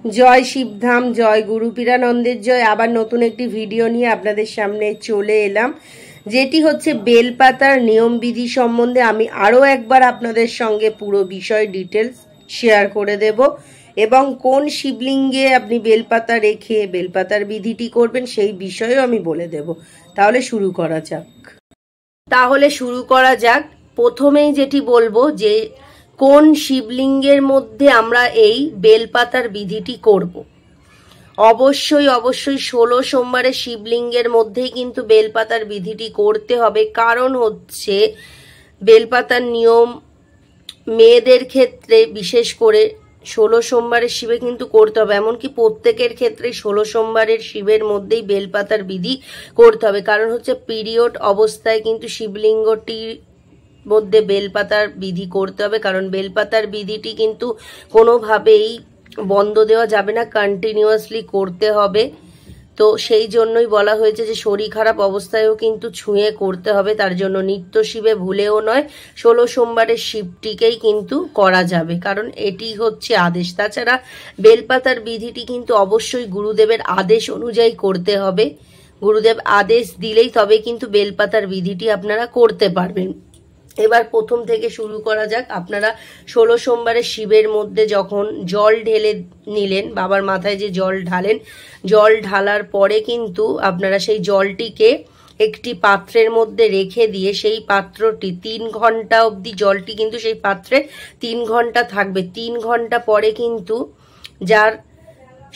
জয় শিবধাম, জয় গুরু পীরানন্দের জয়। আবার নতুন একটি ভিডিও নিয়ে আপনাদের সামনে চলে এলাম, যেটি হচ্ছে বেলপাতার নিয়মবিধি সম্বন্ধে আমি আরও একবার আপনাদের সঙ্গে পুরো বিষয় ডিটেলস শেয়ার করে দেব এবং কোন শিবলিঙ্গে আপনি বেলপাতা রেখে বেলপাতার বিধিটি করবেন সেই বিষয়েও আমি বলে দেব। তাহলে শুরু করা যাক। প্রথমেই যেটি বলবো যে কোন শিবলিঙ্গের মধ্যে আমরা এই বেলপাতার বিধিটি করব। অবশ্যই 16 সোমবারের শিবলিঙ্গের মধ্যেই কিন্তু বেলপাতার বিধিটি করতে হবে। কারণ হচ্ছে বেলপাতার নিয়ম মেয়েদের ক্ষেত্রে বিশেষ করে 16 সোমবারের শিবে কিন্তু করতে হবে, এমনকি প্রত্যেকের ক্ষেত্রে 16 সোমবারের শিবের মধ্যেই বেলপাতার বিধি করতে হবে। কারণ হচ্ছে পিরিয়ড অবস্থায় কিন্তু শিবলিঙ্গটির মধ্যে বেলপাতার বিধি করতে হবে, কারণ বেলপাতার বিধিটি কিন্তু কোনোভাবেই বন্ধ দেওয়া যাবে না, কন্টিনিউয়াসলি করতে হবে। তো সেই জন্যই বলা হয়েছে যে শরীর খারাপ অবস্থায়ও কিন্তু ছুঁয়ে করতে হবে। তার জন্য নিত্য শিবে ভুলেও নয়, 16 সোমবারের শিবটিকেই কিন্তু করা যাবে, কারণ এটি হচ্ছে আদেশ। তাছাড়া বেলপাতার বিধিটি কিন্তু অবশ্যই গুরুদেবের আদেশ অনুযায়ী করতে হবে। গুরুদেব আদেশ দিলেই তবে কিন্তু বেলপাতার বিধিটি আপনারা করতে পারবেন। এবার প্রথম থেকে শুরু করা যাক। আপনারা 16 সোমবারের শিবের মধ্যে যখন জল ঢেলে নিলেন, বাবার মাথায় যে জল ঢালেন, জল ঢালার পরে কিন্তু আপনারা সেই জলটিকে একটি পাত্রের মধ্যে রেখে দিয়ে সেই পাত্রটি 3 ঘন্টা অবধি জলটি কিন্তু সেই পাত্রে 3 ঘন্টা থাকবে। 3 ঘন্টা পরে কিন্তু যার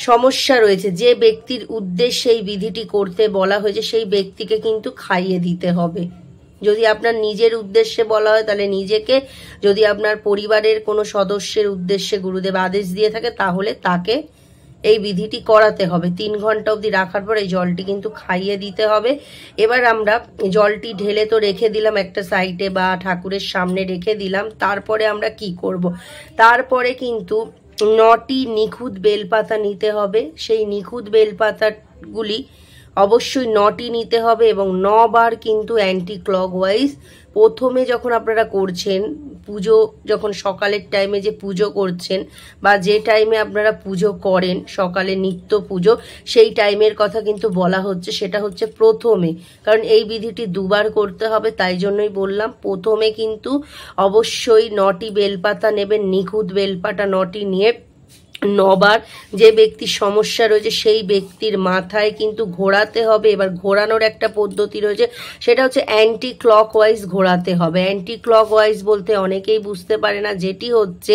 সমস্যা রয়েছে, যে ব্যক্তির উদ্দেশ্যে এই বিধিটি করতে বলা হয়েছে, সেই ব্যক্তিকে কিন্তু খাইয়ে দিতে হবে। যদি আপনার নিজের উদ্দেশ্যে বলা হয় তাহলে নিজেকে, যদি আপনার পরিবারের কোনো সদস্যের উদ্দেশ্যে গুরুদেব আদেশ দিয়ে থাকে তাহলে তাকে এই বিধিটি করাতে হবে। 3 ঘন্টা অবধি রাখার পর এই জলটি কিন্তু খাইয়ে দিতে হবে। এবার আমরা জলটি ঢেলে তো রেখে দিলাম একটা সাইডে বা ঠাকুরের সামনে রেখে দিলাম। তারপরে আমরা কি করব? তারপরে কিন্তু 9টি নিখুঁত বেলপাতা নিতে হবে। সেই নিখুঁত বেলপাতাগুলি অবশ্যই 9টি নিতে হবে এবং 9 বার কিন্তু অ্যান্টি ক্লকওয়াইজ। প্রথমে যখন আপনারা করছেন পুজো, যখন সকালের টাইমে যে পুজো করছেন বা যে টাইমে আপনারা পুজো করেন সকালে নিত্য পুজো, সেই টাইমের কথা কিন্তু বলা হচ্ছে, সেটা হচ্ছে প্রথমে। কারণ এই বিধিটি 2 বার করতে হবে, তাই জন্যই বললাম প্রথমে কিন্তু অবশ্যই 9টি বেলপাতা নেবেন। নিখুঁত বেলপাতা 9টি নিয়ে 9 বার যে ব্যক্তির সমস্যা রয়েছে সেই ব্যক্তির মাথায় কিন্তু ঘোরাতে হবে। এবার ঘোরানোর একটা পদ্ধতি রয়েছে, সেটা হচ্ছে অ্যান্টি ক্লকওয়াইজ ঘোরাতে হবে। অ্যান্টি ক্লকওয়াইজ বলতে অনেকেই বুঝতে পারে না, যেটি হচ্ছে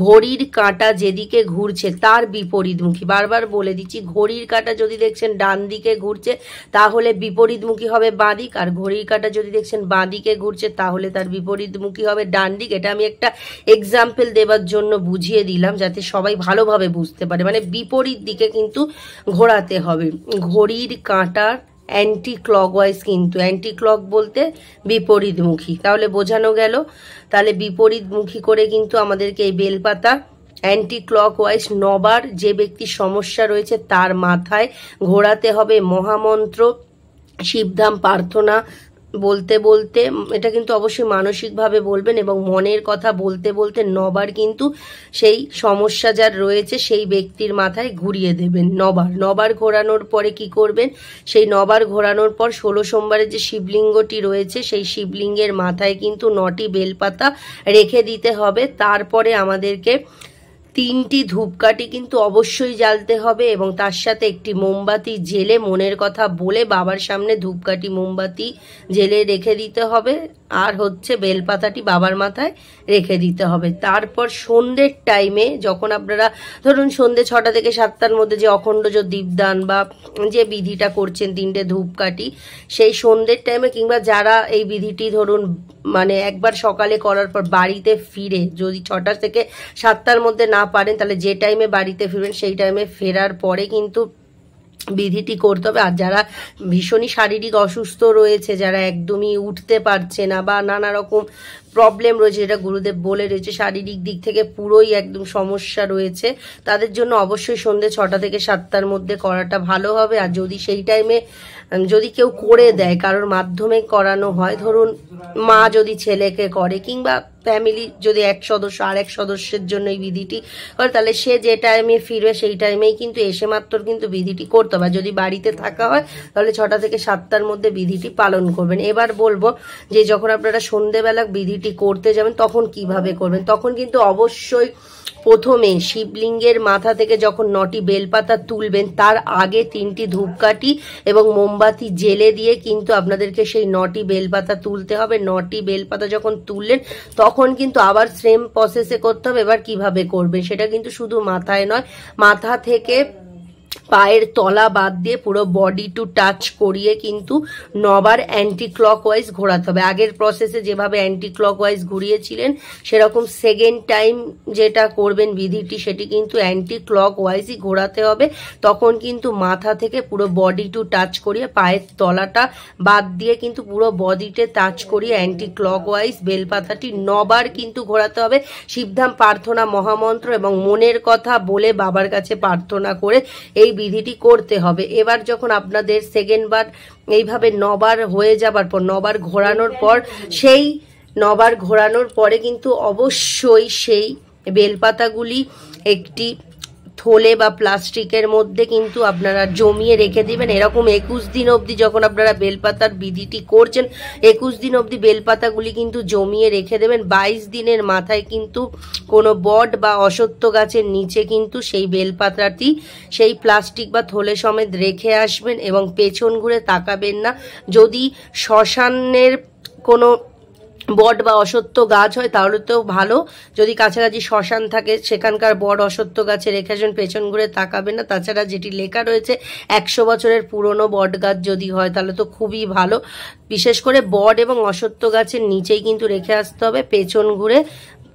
ঘড়ির কাঁটা যেদিকে ঘুরছে তার বিপরীতমুখী। বারবার বলে দিচ্ছি, ঘড়ির কাঁটা যদি দেখছেন ডান দিকে ঘুরছে তাহলে বিপরীতমুখী হবে বাঁ দিক, আর ঘড়ির কাঁটা যদি দেখছেন বাঁ দিকে ঘুরছে তাহলে তার বিপরীতমুখী হবে ডান দিক। এটা আমি একটা এক্সাম্পল দেওয়ার জন্য বুঝিয়ে দিলাম যাতে সবাই ভালোভাবে বুঝতে পারে। মানে বিপরীত দিকে কিন্তু ঘোরাতে হবে ঘড়ির কাঁটার অ্যান্টি ক্লকওয়াইজ, কিন্তু অ্যান্টি ক্লক বলতে বিপরীতমুখী। তাহলে বোঝানো গেল। তাহলে বিপরীতমুখী করে কিন্তু আমাদেরকে এই বেলপাতা অ্যান্টি ক্লকওয়াইজ 9 বার যে ব্যক্তির সমস্যা রয়েছে তার মাথায় ঘোরাতে হবে। মহামন্ত্র শিবধাম প্রার্থনা বলতে বলতে, এটা কিন্তু অবশ্যই মানসিকভাবে বলবেন এবং মনের কথা বলতে বলতে 9 বার কিন্তু সেই সমস্যা যার রয়েছে সেই ব্যক্তির মাথায় ঘুরিয়ে দেবেন 9 বার। 9 বার ঘোরানোর পরে কি করবেন? সেই 9 বার ঘোরানোর পর 16 সোমবারের যে শিবলিঙ্গটি রয়েছে সেই শিবলিঙ্গের মাথায় কিন্তু 9টি বেলপাতা রেখে দিতে হবে। তারপরে আমাদেরকে 3টি ধূপকাঠি কিন্তু অবশ্যই জ্বালতে হবে এবং তার সাথে একটি মোমবাতি জেলে মনের কথা বলে বাবার সামনে ধূপকাঠি মোমবাতি জেলে রেখে দিতে হবে। আর হচ্ছে বেলপাতাটি বাবার মাথায় রেখে দিতে হবে। তারপর সন্ধ্যের টাইমে যখন আপনারা ধরুন সন্ধ্যে 6টা থেকে 7টার মধ্যে যে অখণ্ডজ দীপদান বা যে বিধিটা করছেন 3টে ধূপকাঠি, সেই সন্ধ্যের টাইমে কিংবা যারা এই বিধিটি ধরুন মানে একবার সকালে করার পর বাড়িতে ফিরে যদি 6টা থেকে 7টার মধ্যে না পারেন তাহলে যে টাইমে বাড়িতে ফিরবেন সেই টাইমে ফেরার পরে কিন্তু বিধিটি করতে হবে। আর যারা ভীষণই শারীরিক অসুস্থ রয়েছে, যারা একদমই উঠতে পারছে না বা নানা রকম প্রবলেম রয়েছে, যেটা গুরুদেব বলে রয়েছে, শারীরিক দিক থেকে পুরোই একদম সমস্যা রয়েছে, তাদের জন্য অবশ্যই সন্ধ্যে 6টা থেকে 7টার মধ্যে করাটা ভালো হবে। আর যদি সেই টাইমে যদি কেউ করে দেয়, কারোর মাধ্যমে করানো হয়, ধরুন মা যদি ছেলেকে করে, কিংবা ফ্যামিলি যদি এক সদস্য আর এক সদস্যের জন্য এই বিধিটি করে, তাহলে সে যে টাইমে ফিরবে সেই টাইমেই কিন্তু এসে মাত্র কিন্তু বিধিটি করতে হবে। যদি বাড়িতে থাকা হয় তাহলে 6টা থেকে 7টার মধ্যে বিধিটি পালন করবেন। এবার বলবো যে যখন আপনারা সন্ধেবেলা বিধিটি করতে যাবেন তখন কিভাবে করবেন। তখন কিন্তু অবশ্যই প্রথমে শিবলিঙ্গের মাথা থেকে যখন 9টি বেলপাতা তুলবেন, তার আগে 3টি ধূপকাঠি এবং মোমবাতি জেলে দিয়ে কিন্তু আপনাদেরকে সেই 9টি বেলপাতা তুলতে হবে। 9টি বেলপাতা যখন তুললেন তখন কিন্তু আবার সেম প্রসেসে করতে হবে। এবার কিভাবে করবেন সেটা কিন্তু শুধু মাথায় নয়, মাথা থেকে পায়ের তলা বাদ দিয়ে পুরো বডি টু টাচ করিয়ে কিন্তু 9বার অ্যান্টি ক্লকওয়াইজ ঘোরাতে হবে। আগের প্রসেসে যেভাবে অ্যান্টি ক্লকওয়াইজ ঘুরিয়েছিলেন সেরকম সেকেন্ড টাইম যেটা করবেন বিধিটি, সেটি কিন্তু অ্যান্টি ক্লকওয়াইজই ঘোরাতে হবে। তখন কিন্তু মাথা থেকে পুরো বডি টু টাচ করিয়ে পায়ের তলাটা বাদ দিয়ে কিন্তু পুরো বডিতে টাচ করিয়ে অ্যান্টি ক্লকওয়াইজ বেলপাতাটি 9বার কিন্তু ঘোরাতে হবে। শিবধাম প্রার্থনা মহামন্ত্র এবং মনের কথা বলে বাবার কাছে প্রার্থনা করে এই বিধিটি করতে হবে। এবার যখন আপনাদের সেকেন্ড বার এইভাবে 9বার হয়ে যাবার পর, 9বার ঘোরানোর পর, সেই 9বার ঘোরানোর পরে কিন্তু অবশ্যই সেই বেলপাতাগুলি একটি থলে বা প্লাস্টিকের মধ্যে কিন্তু আপনারা জমিয়ে রেখে দিবেন। এরকম 21 দিন অবধি যখন আপনারা বেলপাতার বিধিটি করছেন, 21 দিন অবধি বেলপাতাগুলি কিন্তু জমিয়ে রেখে দেবেন। 22 দিনের মাথায় কিন্তু কোনো বট বা অশ্বত্থ গাছের নিচে কিন্তু সেই বেলপাতাটি সেই প্লাস্টিক বা থলে সমেত রেখে আসবেন এবং পেছন ঘুরে তাকাবেন না। যদি শ্মশানের কোনো বট বা অশ্বত্থ গাছ হয় তাহলে তো ভালো, যদি কাছাকাছি শ্মশান থাকে সেখানকার বট অশ্বত্থ গাছে রেখে আসবেন, পেছন ঘুরে তাকাবেন না। তাছাড়া যেটি লেখা রয়েছে 100 বছরের পুরনো বট গাছ যদি হয় তাহলে তো খুবই ভালো। বিশেষ করে বট এবং অশ্বত্থ গাছের নিচেই কিন্তু রেখে আসতে হবে, পেছন ঘুরে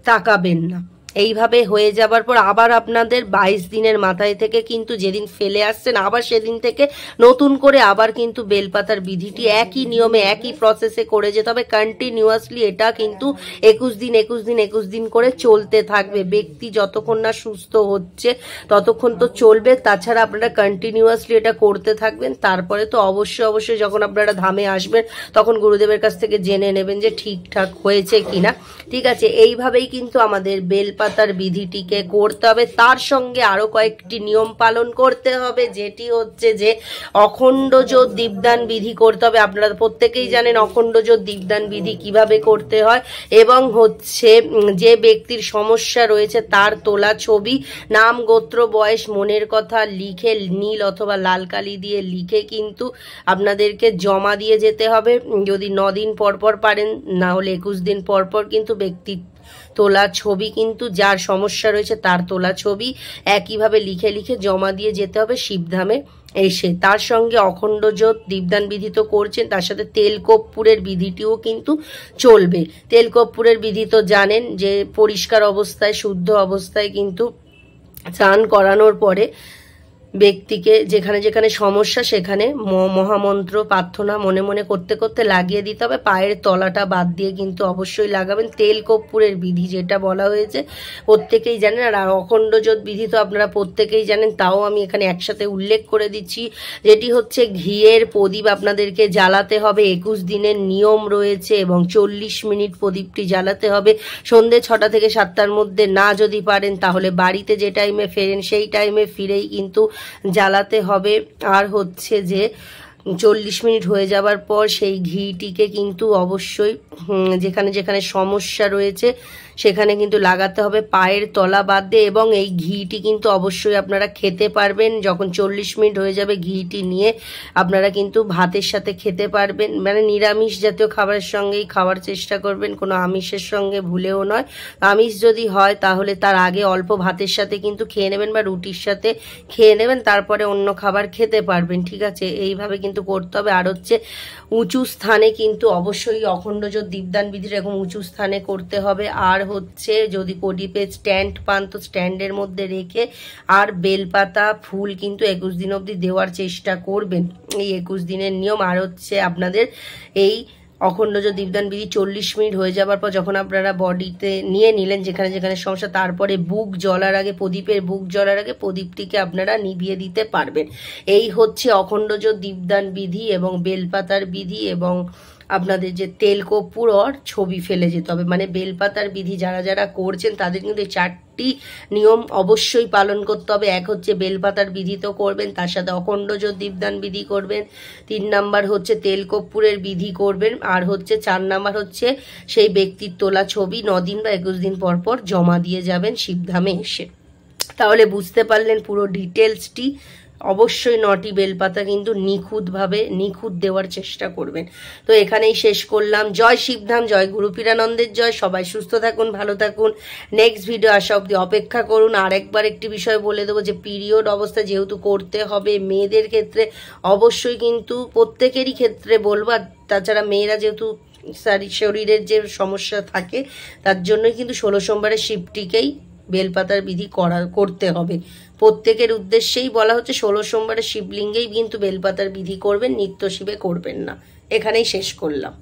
তাকাবেন না। এইভাবে হয়ে যাবার পর আবার আপনাদের 22 দিনের মাথায় থেকে কিন্তু যেদিন ফেলে আসছেন আবার সেদিন থেকে নতুন করে আবার কিন্তু বেলপাতার বিধিটি একই নিয়মে একই প্রসেসে করে যেতে হবে। কন্টিনিউয়াসলি এটা কিন্তু 21 দিন 21 দিন 21 দিন করে চলতে থাকবে। ব্যক্তি যতক্ষণ না সুস্থ হচ্ছে ততক্ষণ তো চলবে। তাছাড়া আপনারা কন্টিনিউয়াসলি এটা করতে থাকবেন। তারপরে তো অবশ্যই যখন আপনারা ধামে আসবেন তখন গুরুদেবের কাছ থেকে জেনে নেবেন যে ঠিকঠাক হয়েছে কিনা। ঠিক আছে, এইভাবেই কিন্তু আমাদের বেলপাতার বিধিটিকে করতে হবে। তার সঙ্গে আরো কয়েকটি নিয়ম পালন করতে হবে, যেটি হচ্ছে যে অখণ্ড জোত দীপদান বিধি করতে হবে। আপনারা প্রত্যেকেই জানেন অখণ্ড জোত দীপদান বিধি কিভাবে করতে হয়, এবং হচ্ছে যে ব্যক্তির সমস্যা রয়েছে তার তোলা ছবি, নাম, গোত্র, বয়স, মনের কথা লিখে নীল অথবা লাল কালি দিয়ে লিখে কিন্তু আপনাদেরকে জমা দিয়ে যেতে হবে। যদি 9 দিন পর পর পারেন, না হলে 21 দিন পর পর কিন্তু ব্যক্তির তোলা ছবি, কিন্তু যার সমস্যা রয়েছে তার তোলা ছবি একইভাবে লিখে লিখে জমা দিয়ে যেতে হবে শিবধামে এসে। তার সঙ্গে অখণ্ড জোত দীপদান বিধি তো করছেন, তার সাথে তেল কর্পূরের বিধিটিও কিন্তু চলবে। তেল কর্পূরের বিধি তো জানেন যে পরিষ্কার অবস্থায় শুদ্ধ অবস্থায় কিন্তু স্নান করানোর পরে ব্যক্তিকে যেখানে যেখানে সমস্যা সেখানে মহামন্ত্র প্রার্থনা মনে মনে করতে করতে লাগিয়ে দিতে হবে। পায়ের তলাটা বাদ দিয়ে কিন্তু অবশ্যই লাগাবেন। তেল কর্পূরের বিধি যেটা বলা হয়েছে প্রত্যেকেই জানেন, আর অখণ্ড জোত বিধি তো আপনারা প্রত্যেকেই জানেন, তাও আমি এখানে একসাথে উল্লেখ করে দিচ্ছি। যেটি হচ্ছে ঘিয়ের প্রদীপ আপনাদেরকে জ্বালাতে হবে। 21 দিনের নিয়ম রয়েছে এবং 40 মিনিট প্রদীপটি জ্বালাতে হবে। সন্ধ্যে 6টা থেকে 7টার মধ্যে, না যদি পারেন তাহলে বাড়িতে যে টাইমে ফেরেন সেই টাইমে ফিরেই কিন্তু জ্বালাতে হবে। আর হচ্ছে যে 40 মিনিট হয়ে যাবার পর সেই ঘিটিকে কিন্তু অবশ্যই যেখানে যেখানে সমস্যা রয়েছে সেখানে কিন্তু লাগাতে হবে পায়ের তলা বাদ দিয়ে, এবং এই ঘিটি কিন্তু অবশ্যই আপনারা খেতে পারবেন। যখন 40 মিনিট হয়ে যাবে ঘিটি নিয়ে আপনারা কিন্তু ভাতের সাথে খেতে পারবেন, মানে নিরামিষ জাতীয় খাবারের সঙ্গেই খাওয়ার চেষ্টা করবেন, কোনো আমিষের সঙ্গে ভুলেও নয়। আমিষ যদি হয় তাহলে তার আগে অল্প ভাতের সাথে কিন্তু খেয়ে নেবেন বা রুটির সাথে খেয়ে নেবেন, তারপরে অন্য খাবার খেতে পারবেন। ঠিক আছে, এইভাবে কিন্তু করতে হবে। আর হচ্ছে উঁচু স্থানে কিন্তু অবশ্যই অখণ্ড জোত দীপদান বিধি এরকম উঁচু স্থানে করতে হবে। আর হচ্ছে যদি প্রদীপে স্ট্যান্ড পান তো স্ট্যান্ডের মধ্যে রেখে আর বেলপাতা ফুল কিন্তু 21 দিন অবধি দেওয়ার চেষ্টা করবেন। এই 21 দিনের নিয়ম। আর হচ্ছে আপনাদের এই অখণ্ডজ দীপদান বিধি 40 মিনিট হয়ে যাবার পর যখন আপনারা বডিতে নিয়ে নিলেন যেখানে যেখানে সমস্যা, তারপরে বুক জ্বলার আগে, প্রদীপের বুক জ্বলার আগে প্রদীপটিকে আপনারা নিভিয়ে দিতে পারবেন। এই হচ্ছে অখণ্ডজ দীপদান বিধি এবং বেলপাতার বিধি এবং আপনাদের যে তেল কর্পূর আর ছবি ফেলে যেতে হবে। মানে বেলপাতার বিধি যারা যারা করছেন তাদের কিন্তু 4টি নিয়ম অবশ্যই পালন করতে হবে। এক হচ্ছে বেলপাতার বিধি তো করবেন, তার সাথে অখণ্ডজ দীপদান বিধি করবেন, 3 নাম্বার হচ্ছে তেল কর্পূরের বিধি করবেন, আর হচ্ছে 4 নাম্বার হচ্ছে সেই ব্যক্তির তোলা ছবি 9 দিন বা 21 দিন পর পর জমা দিয়ে যাবেন শিবধামে এসে। তাহলে বুঝতে পারলেন পুরো ডিটেলসটি। অবশ্যই 9টি বেলপাতা কিন্তু নিখুঁত দেওয়ার চেষ্টা করবেন। তো এখানেই শেষ করলাম। জয় শিবধাম, জয় গুরু পীরানন্দের জয়। সবাই সুস্থ থাকুন, ভালো থাকুন। নেক্সট ভিডিও আসা অবধি অপেক্ষা করুন। আর একবার একটি বিষয় বলে দেবো যে পিরিয়ড অবস্থা যেহেতু করতে হবে মেয়েদের ক্ষেত্রে, অবশ্যই কিন্তু প্রত্যেকেরই ক্ষেত্রে বলবো, আর তাছাড়া মেয়েরা যেহেতু শরীরের যে সমস্যা থাকে তার জন্যই কিন্তু 16 সোমবারের শিবটিকেই বেলপাতার বিধি করতে হবে। প্রত্যেকের উদ্দেশ্যেই বলা হচ্ছে 16 সোমবারের শিবলিঙ্গেই কিন্তু বেলপাতার বিধি করবেন, নিত্য শিবে করবেন না। এখানেই শেষ করলাম।